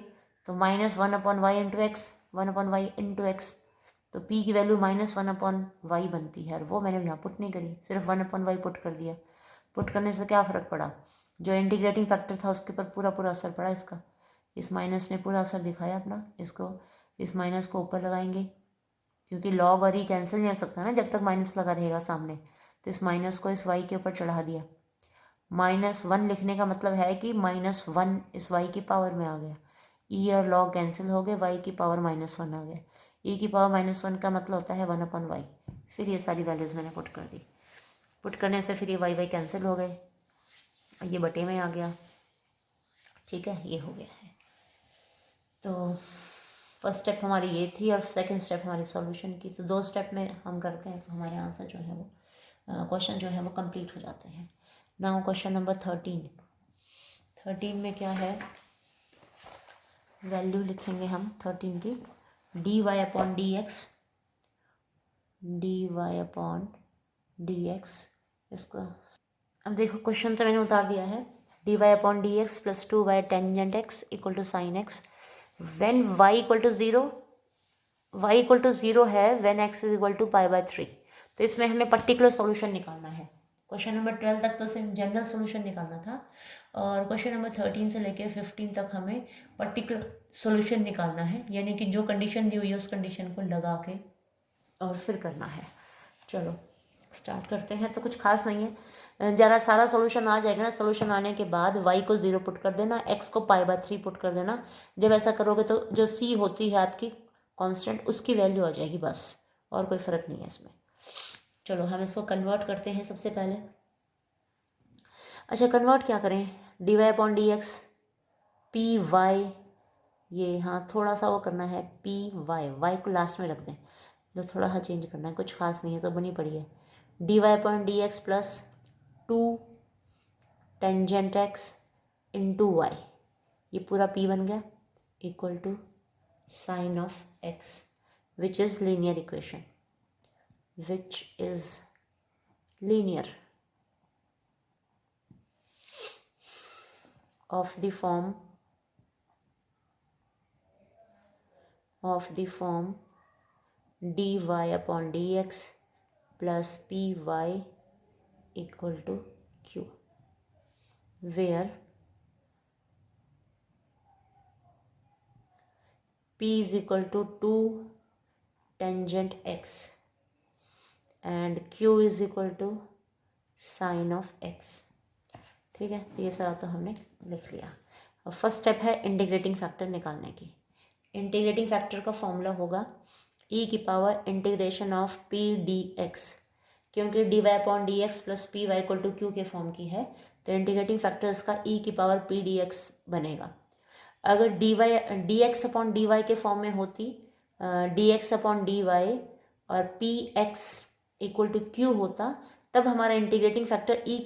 तो -1/y into x, 1/y into x, तो p की वैल्यू -1/y बनती है, और वो मैंने यहाँ पुट नहीं करी, सिर्फ 1/y पुट कर दिया। पुट करने से क्या फ़र्क पड़ा, जो इंटीग्रेटिंग फैक्टर था उसके ऊपर पूरा असर पड़ा इसका, इस माइनस ने पूरा असर दिखाया अपना। इसको, इस माइनस को ऊपर लगाएंगे, क्योंकि लॉग और ई कैंसिल नहीं हो सकता ना जब तक माइनस लगा रहेगा सामने, तो इस माइनस को इस वाई के ऊपर चढ़ा दिया। -1 लिखने का मतलब है कि -1 इस वाई की पावर में आ गया, ई और लॉग कैंसिल हो गए, वाई की पावर -1 आ गया, ई की पावर -1 का मतलब होता है 1/y। फिर ये सारी वैल्यूज़ मैंने पुट कर दी, पुट करने से फिर ये वाई कैंसिल हो गए, ये बटे में आ गया। ठीक है, ये हो गया है। तो फर्स्ट स्टेप हमारी ये थी, और सेकंड स्टेप हमारी सॉल्यूशन की। तो 2 स्टेप में हम करते हैं तो हमारे आंसर जो है वो क्वेश्चन जो है वो कंप्लीट हो जाते हैं। नाउ क्वेश्चन नंबर 13 में क्या है, वैल्यू लिखेंगे हम 13 की, dy/dx, इसका अब देखो क्वेश्चन तो मैंने उतार दिया है, dy/dx plus 2y tangent x equal to sine x when y equal to 0 है, when x is equal to π/3। तो इसमें हमें पर्टिकुलर सॉल्यूशन निकालना है। क्वेश्चन नंबर 12 तक तो सिर्फ जनरल सॉल्यूशन निकालना था, और क्वेश्चन नंबर 13 से लेके 15 तक हमें पर्टिकुलर सॉल्यूशन निकालना है, यानी कि जो कंडीशन दी हुई है उस कंडीशन को लगा के और फिर करना है। चलो स्टार्ट करते हैं। तो कुछ खास नहीं है, ज़रा सारा सॉल्यूशन आ जाएगा ना। सॉल्यूशन आने के बाद y को 0 पुट कर देना, x को π/3 पुट कर देना। जब ऐसा करोगे तो जो c होती है आपकी कांस्टेंट, उसकी वैल्यू आ जाएगी बस, और कोई फ़र्क नहीं है इसमें। चलो हम इसको कन्वर्ट करते हैं सबसे पहले। अच्छा, कन्वर्ट क्या करें? dy/dx py, ये हाँ थोड़ा सा वो करना है, y को लास्ट में रख दें, तो थोड़ा सा चेंज करना है, कुछ खास नहीं है, तो बनी पड़ी है। dy/dx plus 2 tangent x into y, ये पूरा p बन गया, equal to sine of x, which is linear equation, which is linear of the form dy/dx plus py equal to q, where p is equal to 2 tangent x and q is equal to sin of x। ठीक है, तो ये सारा तो हमने लिख लिया। अब फर्स्ट स्टेप है इंटीग्रेटिंग फैक्टर निकालने की। इंटीग्रेटिंग फैक्टर का फॉर्मूला होगा e की power integration of p dx, क्योंकि dy/dx plus P Y equal to Q के फॉर्म की है, तो इंटीग्रेटिंग फैक्टर इसका e की पावर p dx बनेगा। अगर dx/dy के फॉर्म में होती, dx/dy और px इक्वल टू q होता, तब हमारा इंटीग्रेटिंग फैक्टर e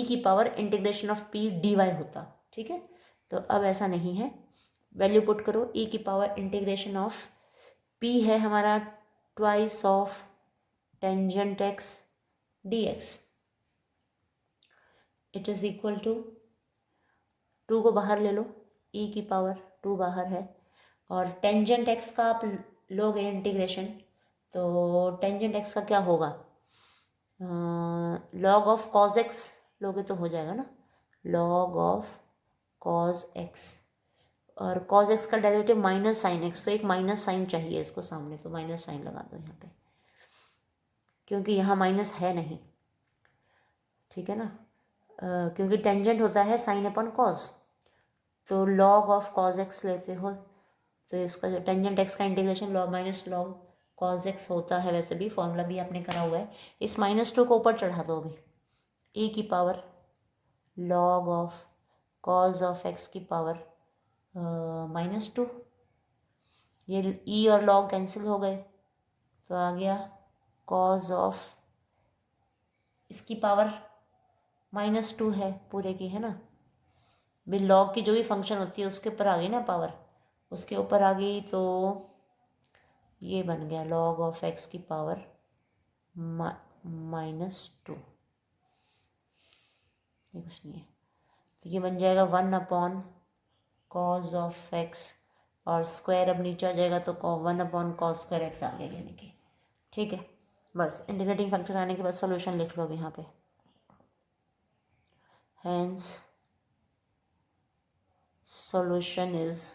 की power integration of p dy होता। ठीक है, तो अब ऐसा नहीं है, वैल्यू पुट करो, e की पावर इंटीग्रेशन ऑफ p है हमारा twice of tangent x dx, it is equal to 2 को बाहर ले लो, e की पावर 2 बाहर है, और टेंजेंट x का आप लोगे इंटीग्रेशन, तो टेंजेंट x का क्या होगा, लॉग ऑफ कॉज एक्स लोगे तो हो जाएगा ना, लॉग ऑफ कॉज एक्स, और कॉज एक्स का डेरिवेटिव माइनस साइन एक्स, तो एक माइनस साइन चाहिए इसको सामने, तो माइनस साइन लगा दो यहाँ पे, क्योंकि यहाँ माइनस है नहीं। ठीक है ना, क्योंकि टेंजेंट होता है साइन अपॉन कॉज, तो लॉग ऑफ कॉज एक्स लेते हो, तो इसका जो टेंजेंट एक्स का integration log minus log cos x होता है, वैसे भी फॉर्मूला भी आपने करा हुआ है। इस -2 को ऊपर चढ़ा दो अभी, e की power log of cause of x की पावर -2, ये e और लॉग कैंसिल हो गए, तो आ गया कॉज ऑफ, इसकी पावर -2 है पूरे की, है ना, भी लॉग की जो भी फंक्शन होती है उसके ऊपर आ गई ना पावर, उसके ऊपर आ गई, तो ये बन गया लॉग ऑफ एक्स की पावर -2, ये कुछ नहीं है, तो ये बन जाएगा 1 कॉज ऑफ एक्स, और स्क्वायर अब नीचे आ जाएगा, तो 1 कॉज स्क्वायर एक्स आ गया, यानी कि। ठीक है, बस इंटीग्रेटिंग फैक्टर आने के बाद सॉल्यूशन लिख लो अब यहाँ पे। Hence solution is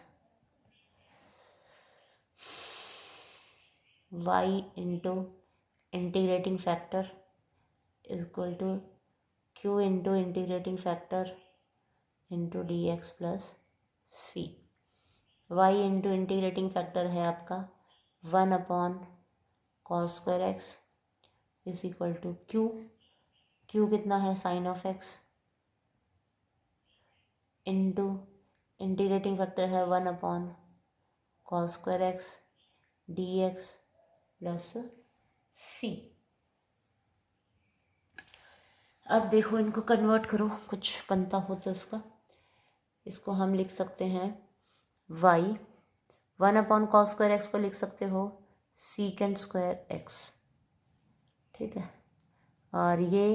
y into integrating factor is equal to q into integrating factor into d x plus c. y into integrating factor है आपका 1 cos square x is equal to q कितना है, sine of x, into integrating factor है 1 cos square x D x plus c. अब देखो इनको convert करो, कुछ बनता हो तो इसको हम लिख सकते हैं y 1 कॉस स्क्वायर एक्स को लिख सकते हो सीकेंड स्क्वायर एक्स। ठीक है, और ये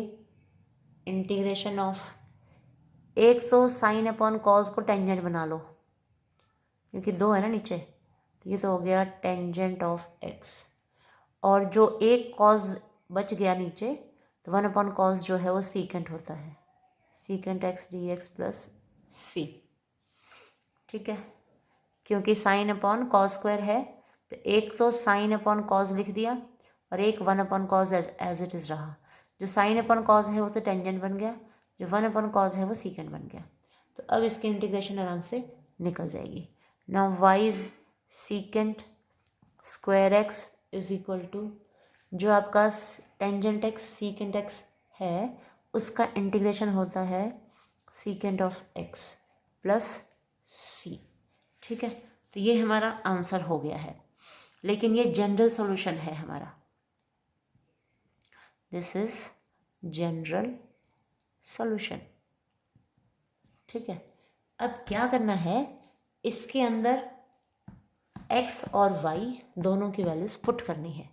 इंटीग्रेशन ऑफ, एक तो साइन अपॉन कॉज को टेंजेंट बना लो, क्योंकि 2 है ना नीचे, तो ये तो हो गया टेंजेंट ऑफ एक्स, और जो एक कॉज बच गया नीचे, तो 1 कॉज जो है वो सीकेंट होता है। Secant x D x plus c. ठीक है, क्योंकि साइन अपॉन कॉस स्क्वायर है तो एक तो साइन अपॉन कॉस लिख दिया और एक one upon cos as it is रहा। जो साइन अपॉन कॉस है वो तो टेंजेंट बन गया, जो वन अपॉन कॉस है वो सीकेंट बन गया। तो अब इसकी इंटीग्रेशन आराम से निकल जाएगी। Now y is secant square x is equal to, जो आपका टेंजेंट एक्स सीकेंट एक्स है उसका इंटीग्रेशन होता है secant of x plus c. ठीक है, तो ये हमारा आंसर हो गया है, लेकिन ये जनरल सॉल्यूशन है हमारा। This is general solution. ठीक है, अब क्या करना है, इसके अंदर x और y दोनों की वैल्यूज पुट करनी है।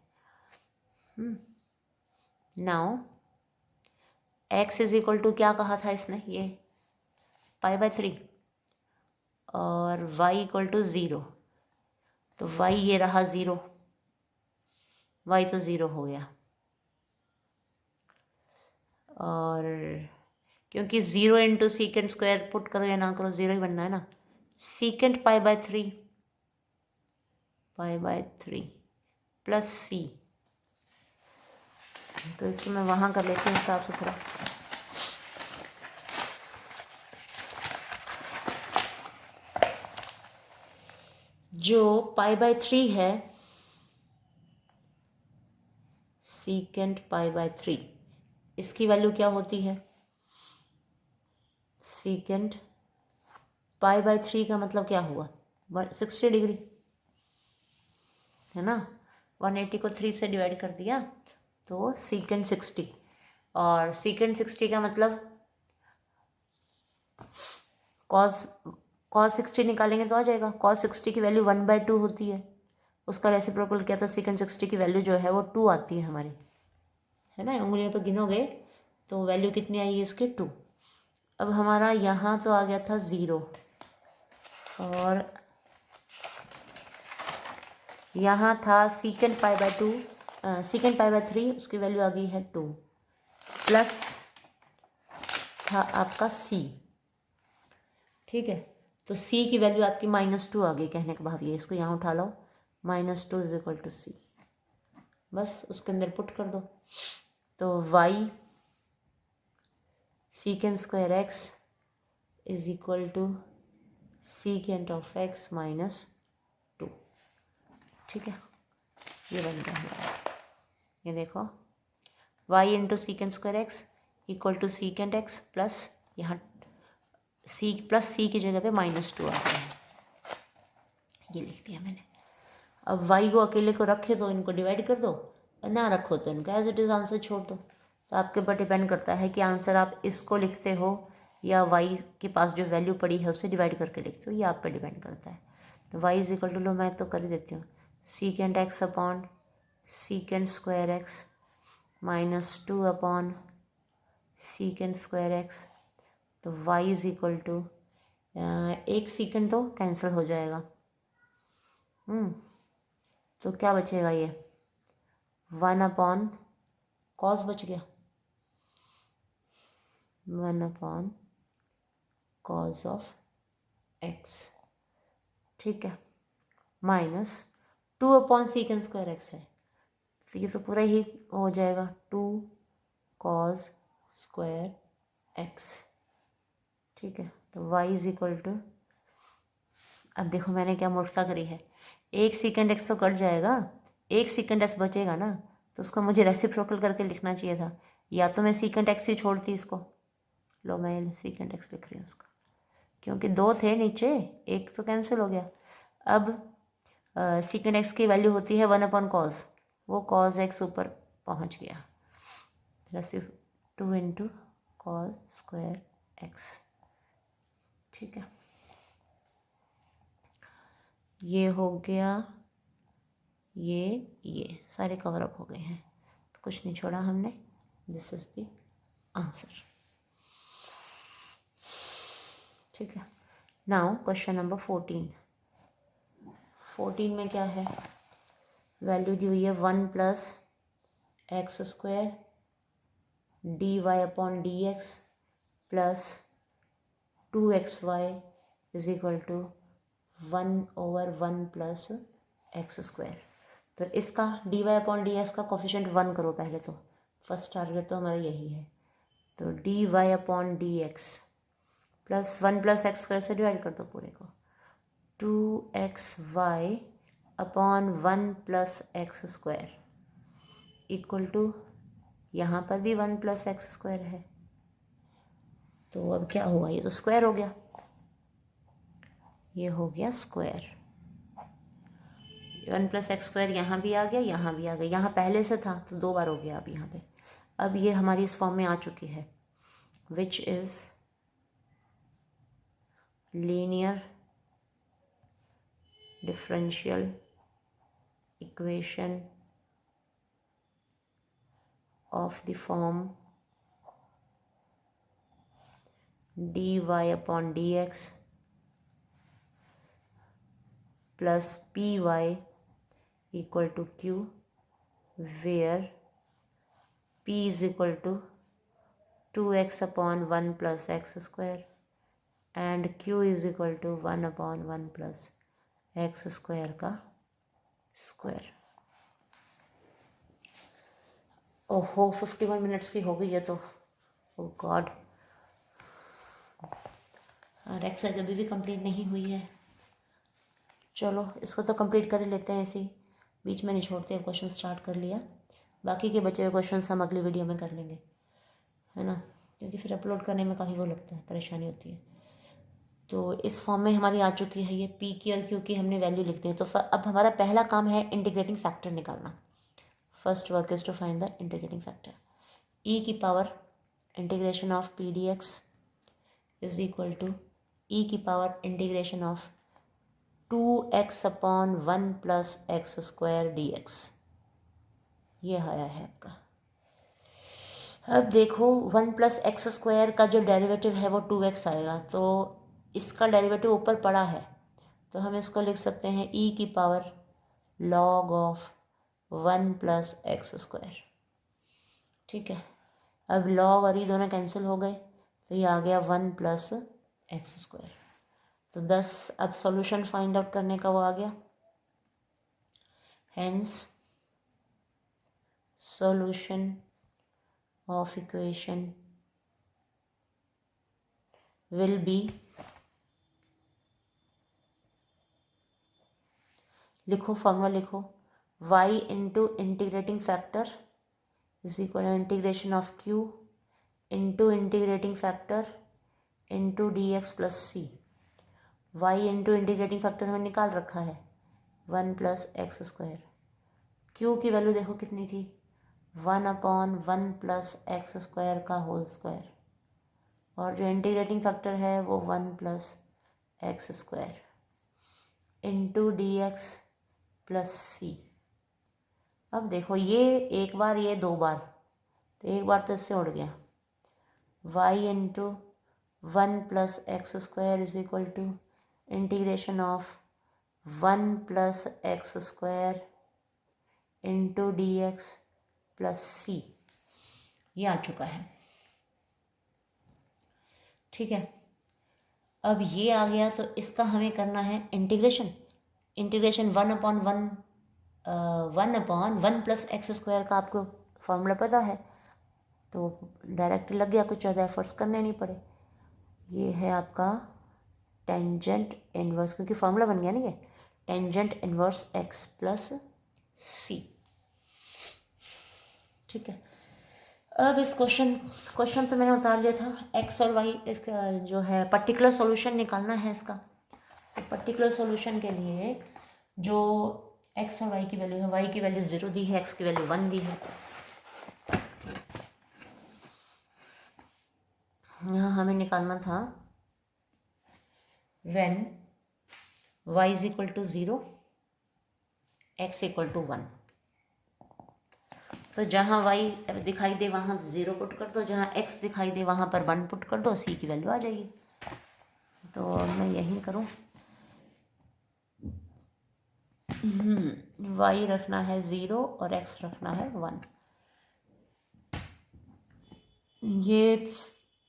Now x is equal to क्या कहा था इसने, ये π/3 और y इक्वल टू 0, तो y ये रहा 0, y तो 0 हो गया। और क्योंकि 0 इंटू सीकेंट स्क्वायर पुट करो या ना करो 0 ही बनना है ना, सीकेंट π/3 प्लस सी। तो इसको मैं वहाँ कर लेती हूँ साफ सुथरा। जो π/3 है, सीकेंट π/3, इसकी वैल्यू क्या होती है, सीकेंट π/3 का मतलब क्या हुआ, 60 डिग्री है ना। 180 को 3 से डिवाइड कर दिया तो सीकेंट 60, और सीकेंट 60 का मतलब कॉस 60 निकालेंगे तो आ जाएगा। कॉस 60 की वैल्यू 1/2 होती है, उसका रेसिप्रोकल क्या था, सीकेंट 60 की वैल्यू जो है वो 2 आती है हमारी, है ना। उंगलियों पर गिनोगे तो वैल्यू कितनी आई इसके 2। अब हमारा यहाँ तो आ गया था 0 और यहाँ था सीकेंट π/2 सीकेंट π/3, उसकी वैल्यू आ गई है 2, प्लस था आपका c। ठीक है, तो c की वैल्यू आपकी -2 आ गई। कहने का भाव ये, इसको यहाँ उठा लो, -2 इज इक्वल टू c, बस उसके अंदर पुट कर दो। तो y secant square x is equal to secant of x -2। ठीक है, ये बन गया हमारा। ये देखो y into secant square x equal to secant x plus यहाँ c प्लस c की जगह पे -2 आ गया है, ये लिख दिया मैंने। अब y को अकेले को रखे तो इनको डिवाइड कर दो, और ना रखो तो इनको एज इट इज़ आंसर छोड़ दो। तो आपके ऊपर डिपेंड करता है कि आंसर आप इसको लिखते हो या y के पास जो वैल्यू पड़ी है उससे डिवाइड करके लिखते हो, ये आप पे डिपेंड करता है। तो y इज इक्वल टू, लो मैं तो कर ही देती हूँ, secant x upon secant square x -2 upon secant square x. तो y इज इक्वल टू, एक सीकेंट तो कैंसिल हो जाएगा, तो क्या बचेगा, ये 1 अपॉन कॉस बच गया, 1 अपॉन कॉस ऑफ एक्स। ठीक है, -2 अपॉन सीकेंट स्क्वायर एक्स है, तो ये तो पूरा ही हो जाएगा 2 कॉस स्क्वायर एक्स। ठीक है, तो y इज इक्वल टू, अब देखो मैंने क्या मूर्खता करी है, एक सीकेंड एक्स तो कट जाएगा, एक सीकेंड एक्स बचेगा ना, तो उसको मुझे रेसिप्रोकल करके लिखना चाहिए था, या तो मैं सीकेंड एक्स ही छोड़ती इसको। लो मैं सीकेंड एक्स लिख रही हूँ उसका, क्योंकि 2 थे नीचे, एक तो कैंसिल हो गया। अब सीकेंड एक्स की वैल्यू होती है 1 अपॉन कॉस, वो कॉस एक्स ऊपर पहुँच गया, 2 इंटू कॉस स्क्वायर एक्स। ठीक है, ये हो गया, ये सारे कवर अप हो गए हैं, तो कुछ नहीं छोड़ा हमने। This is the answer. ठीक है, नाउ क्वेश्चन नंबर 14 में क्या है, वैल्यू दी हुई है 1 plus x square dy upon dx plus 2xy is equal to 1/1 plus x square. तो इसका dy अपॉन डी एक्स का कोफिशिएंट 1 करो पहले, तो फर्स्ट टारगेट तो हमारा यही है। तो dy upon D x plus 1 plus x square से डिवाइड कर दो पूरे को, 2xy upon 1 plus x square equal to, यहाँ पर भी 1 प्लस एक्स स्क्वायर है। तो अब क्या हुआ, ये तो स्क्वायर हो गया, ये हो गया स्क्वायर। 1 प्लस एक्स स्क्वायर यहाँ भी आ गया, यहाँ भी आ गया, यहाँ पहले से था तो 2 बार हो गया अब यहाँ पे। अब ये हमारी इस फॉर्म में आ चुकी है, which is linear differential equation of the form dy upon dx plus py equal to q, where p is equal to 2x upon 1 plus x square and q is equal to 1 upon 1 plus x square का square. ओहो 51 minutes की हो गई है तो, ओ God, और exercise अभी भी कंप्लीट नहीं हुई है। चलो इसको तो कंप्लीट कर ही लेते हैं, ऐसे ही बीच में नहीं छोड़ते, अब क्वेश्चन स्टार्ट कर लिया, बाकी के बचे हुए क्वेश्चन हम अगली वीडियो में कर लेंगे, है ना, क्योंकि फिर अपलोड करने में काफ़ी वो लगता है, परेशानी होती है। तो इस फॉर्म में हमारी आ चुकी है ये पी की और क्यू की हमने वैल्यू लिख दी है। तो अब हमारा पहला काम है इंटीग्रेटिंग फैक्टर निकालना। First work is to find the integrating factor. E की power integration of p d x is equal to e की power integration of 2x upon 1 plus x square d x, ये आया है आपका। अब देखो 1 plus x square का जो डेरिवेटिव है वो 2x आएगा, तो इसका डेरिवेटिव ऊपर पड़ा है, तो हम इसको लिख सकते हैं ई की power log of 1 plus x square. ठीक है, अब लॉग और ई दोनों कैंसिल हो गए, तो ये आ गया 1 प्लस एक्स स्क्वायर। तो 10 अब सॉल्यूशन फाइंड आउट करने का वो आ गया, hence solution of equation will be, लिखो फॉर्मूला लिखो, y into integrating factor is equal integration of q into integrating factor into d x plus c. Y into integrating factor में निकाल रखा है 1 प्लस एक्स स्क्वायर, q की value देखो कितनी थी 1 अपॉन 1 प्लस एक्स स्क्वायर का होल स्क्वायर, और जो इंटीग्रेटिंग फैक्टर है वो 1 plus x square into d x plus c. अब देखो ये एक बार, ये 2 बार, तो एक बार तो इससे उड़ गया, y into 1 plus x square is equal to integration of 1 plus x square into d x plus c, ये आ चुका है। ठीक है, अब ये आ गया, तो इसका हमें करना है integration. Integration 1 plus x square का आपको फॉर्मूला पता है, तो डायरेक्ट लग गया, कुछ ज़्यादा एफर्ट्स करने नहीं पड़े। ये है आपका टेंजेंट इनवर्स, क्योंकि फॉर्मूला बन गया ना, ये tangent inverse x plus c. ठीक है, अब इस क्वेश्चन तो मैंने उतार लिया था, एक्स और वाई, इसका जो है पर्टिकुलर सॉल्यूशन निकालना है इसका। तो पर्टिकुलर सॉल्यूशन के लिए जो एक्स और वाई की वैल्यू है, वाई की वैल्यू 0 दी है, एक्स की वैल्यू 1 दी है। यहाँ हमें निकालना था when y is equal to 0 x equal to 1। तो जहाँ y दिखाई दे वहाँ 0 पुट कर दो, जहाँ x दिखाई दे वहाँ पर 1 पुट कर दो, c की वैल्यू आ जाएगी। तो मैं यही करूँ, y रखना है 0 और x रखना है 1। ये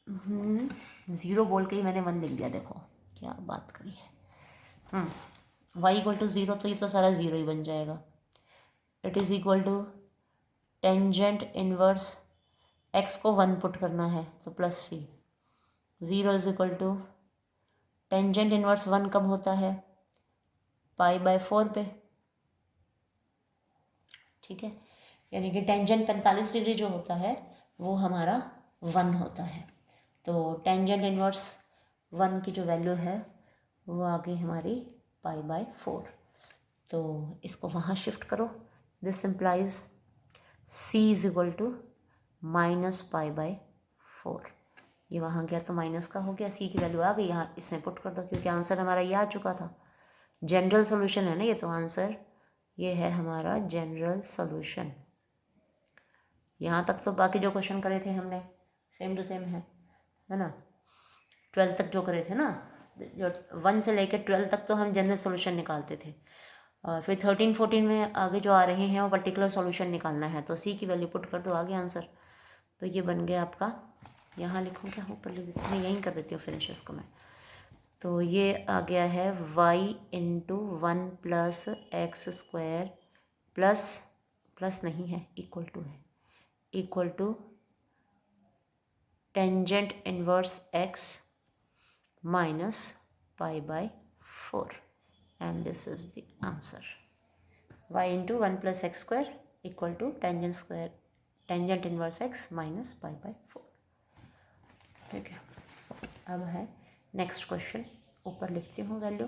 ज़ीरो बोल के ही मैंने 1 लिख दिया, देखो क्या बात करी है। वाई इक्वल टू ज़ीरो, तो ये तो सारा ज़ीरो ही बन जाएगा। It is equal to tangent inverse x को 1 पुट करना है तो plus c. Zero is equal to tangent inverse 1 कब होता है, π/4 पे, ठीक है। यानी कि टेंजेंट 45 डिग्री जो होता है वो हमारा 1 होता है। तो टेंजेंट इनवर्स 1 की जो वैल्यू है वो आ गई हमारी π/4। तो इसको वहाँ शिफ्ट करो, this implies c is equal to -π/4। ये वहाँ गया तो माइनस का हो गया, c की वैल्यू आ गई, यहाँ इसमें पुट कर दो क्योंकि आंसर हमारा ये आ चुका था। जनरल सोल्यूशन है ना ये, तो आंसर ये है हमारा जनरल सोल्यूशन। यहाँ तक तो बाकी जो क्वेश्चन करे थे हमने सेम टू सेम है ना। 12 तक जो करे थे ना, जो 1 से लेकर 12 तक तो हम जनरल सोल्यूशन निकालते थे, और फिर 13 14 में आगे जो आ रहे हैं वो पर्टिकुलर सॉल्यूशन निकालना है। तो सी की वैल्यू पुट कर दो, आगे आंसर। तो ये बन गया आपका, यहाँ लिखूँ क्या, ऊपर लिख देती हूँ, यहीं कर देती हूँ फिनिश इसको मैं। तो ये आ गया है y into 1 plus x square plus नहीं है, इक्वल टू है, equal to tangent inverse x minus π/4 and this is the answer. y into 1 plus x square equal to tangent inverse x minus π/4। ठीक है, अब है नेक्स्ट क्वेश्चन, ऊपर लिखती हूँ वैल्यू।